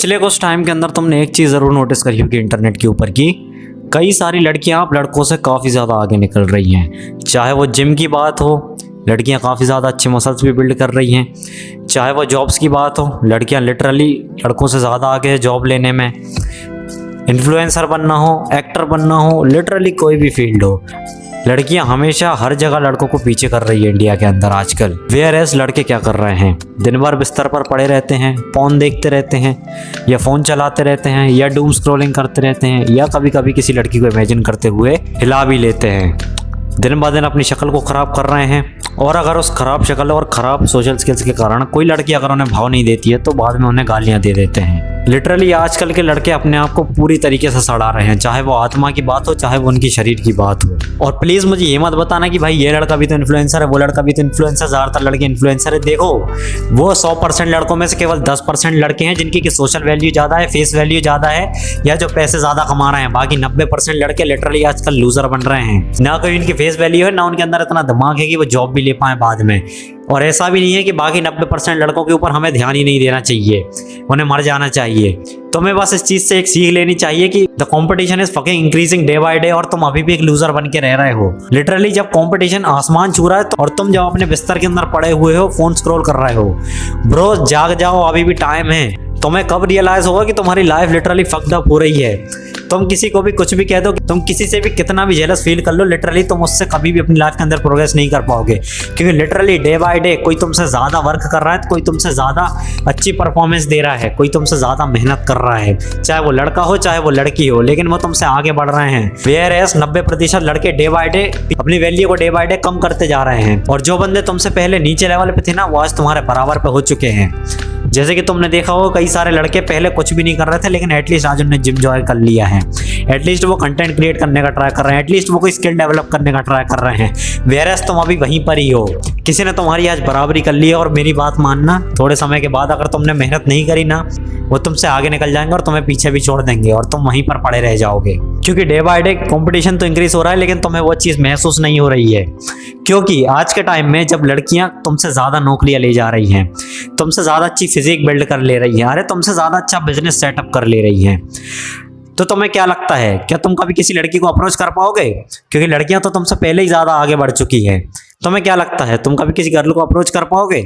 पिछले कुछ टाइम के अंदर तुमने एक चीज़ ज़रूर नोटिस करी होगी इंटरनेट के ऊपर की कई सारी लड़कियां अब लड़कों से काफ़ी ज़्यादा आगे निकल रही हैं। चाहे वो जिम की बात हो, लड़कियां काफ़ी ज़्यादा अच्छे मसल्स भी बिल्ड कर रही हैं। चाहे वो जॉब्स की बात हो, लड़कियां लिटरली लड़कों से ज़्यादा आगे है जॉब लेने में। इन्फ्लुएंसर बनना हो, एक्टर बनना हो, लिटरली कोई भी फील्ड हो, लड़कियां हमेशा हर जगह लड़कों को पीछे कर रही है इंडिया के अंदर आजकल। वेयर एज लड़के क्या कर रहे हैं, दिन भर बिस्तर पर पड़े रहते हैं, फोन देखते रहते हैं या फ़ोन चलाते रहते हैं या डूम स्क्रॉलिंग करते रहते हैं या कभी कभी किसी लड़की को इमेजिन करते हुए हिला भी लेते हैं। दिन ब दिन अपनी शक्ल को ख़राब कर रहे हैं। और अगर उस ख़राब शक्ल और ख़राब सोशल स्किल्स के कारण कोई लड़की अगर उन्हें भाव नहीं देती है तो बाद में उन्हें गालियाँ दे देते हैं। लिटरली आजकल के लड़के अपने आप को पूरी तरीके से सड़ा रहे हैं, चाहे वो आत्मा की बात हो चाहे वो उनकी शरीर की बात हो। और प्लीज़ मुझे ये मत बताना कि भाई ये लड़का भी तो इन्फ्लुएंसर है, वो लड़का भी तो इन्फ्लुएंसर, ज़्यादातर लड़के इन्फ्लुएंसर है। देखो, वो 100% लड़कों में से केवल 10% लड़के हैं जिनकी सोशल वैल्यू ज़्यादा है, फेस वैल्यू ज़्यादा है या जो पैसे ज़्यादा कमा रहे हैं। बाकी 90% लड़के लिटरली आजकल लूजर बन रहे हैं। ना कोई उनकी फेस वैल्यू है, ना उनके अंदर इतना दिमाग है कि वो जॉब भी ले पाए बाद में। और ऐसा भी नहीं है कि बाकी 90% लड़कों के ऊपर हमें ध्यान ही नहीं देना चाहिए, उन्हें मर जाना चाहिए। तुम्हें बस इस चीज़ से एक सीख लेनी चाहिए कि the competition is fucking increasing day by day और तुम अभी भी एक लूजर बन के रह रहे हो। लिटरली जब कंपटीशन आसमान छू रहा है और तुम जब अपने बिस्तर के अंदर पड़े हुए हो, फोन स्क्रॉल कर रहे हो, ब्रो जाग जाओ, अभी भी टाइम है। तुम्हें कब रियलाइज होगा कि तुम्हारी लाइफ लिटरली फक्ड अप हो रही है। तुम किसी को भी कुछ भी कह दो, तुम किसी से भी कितना भी जेलस फील कर लो, लिटरली तुम उससे कभी भी अपनी लाइफ के अंदर प्रोग्रेस नहीं कर पाओगे। क्योंकि लिटरली डे बाय डे कोई तुमसे ज़्यादा वर्क कर रहा है, कोई तुमसे ज़्यादा अच्छी परफॉर्मेंस दे रहा है, कोई तुमसे ज़्यादा मेहनत कर रहा है, चाहे वो लड़का हो चाहे वो लड़की हो, लेकिन वो तुमसे आगे बढ़ रहे हैं। वेयर एज 90% लड़के डे बाय डे अपनी वैल्यू को डे बाय डे कम करते जा रहे हैं। और जो बंदे तुमसे पहले नीचे लेवल पे थे ना, वो आज तुम्हारे बराबर पे हो चुके हैं। जैसे कि तुमने देखा हो, कई सारे लड़के पहले कुछ भी नहीं कर रहे थे, लेकिन एटलीस्ट आज उन्होंने जिम जॉइन कर लिया है, एटलीस्ट वो कंटेंट क्रिएट करने का ट्राई कर रहे हैं, एटलीस्ट वो कोई स्किल डेवलप करने का ट्राई कर रहे हैं। वेयरएस तुम अभी वहीं पर ही हो। किसी ने तुम्हारी आज बराबरी कर ली है। और मेरी बात मानना, थोड़े समय के बाद अगर तुमने मेहनत नहीं करी ना, वो तुमसे आगे निकल जाएंगे और तुम्हें पीछे भी छोड़ देंगे और तुम वहीं पर पड़े रह जाओगे। क्योंकि डे बाय डे कंपटीशन तो इंक्रीज हो रहा है, लेकिन तुम्हें वो चीज़ महसूस नहीं हो रही है। क्योंकि आज के टाइम में जब लड़कियां तुमसे ज़्यादा नौकरियां ले जा रही हैं, तुमसे ज़्यादा अच्छी फिजिक बिल्ड कर ले रही हैं, अरे तुमसे ज़्यादा अच्छा बिजनेस सेटअप कर ले रही हैं, तो तुम्हें क्या लगता है, क्या तुम कभी किसी लड़की को अप्रोच कर पाओगे? क्योंकि लड़कियां तो तुमसे पहले ही ज़्यादा आगे बढ़ चुकी हैं। तुम्हें क्या लगता है, तुम कभी किसी गर्ल को अप्रोच कर पाओगे?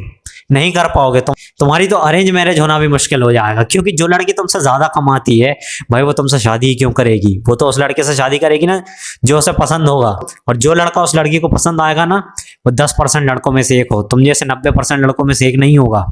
नहीं कर पाओगे। तुम्हारी तो अरेंज मैरिज होना भी मुश्किल हो जाएगा। क्योंकि जो लड़की तुमसे ज़्यादा कमाती है, भाई वो तुमसे शादी ही क्यों करेगी? वो तो उस लड़के से शादी करेगी ना जो उसे पसंद होगा। और जो लड़का उस लड़की को पसंद आएगा ना, वो 10% लड़कों में से एक हो, तुम जैसे 90% लड़कों में से एक नहीं होगा।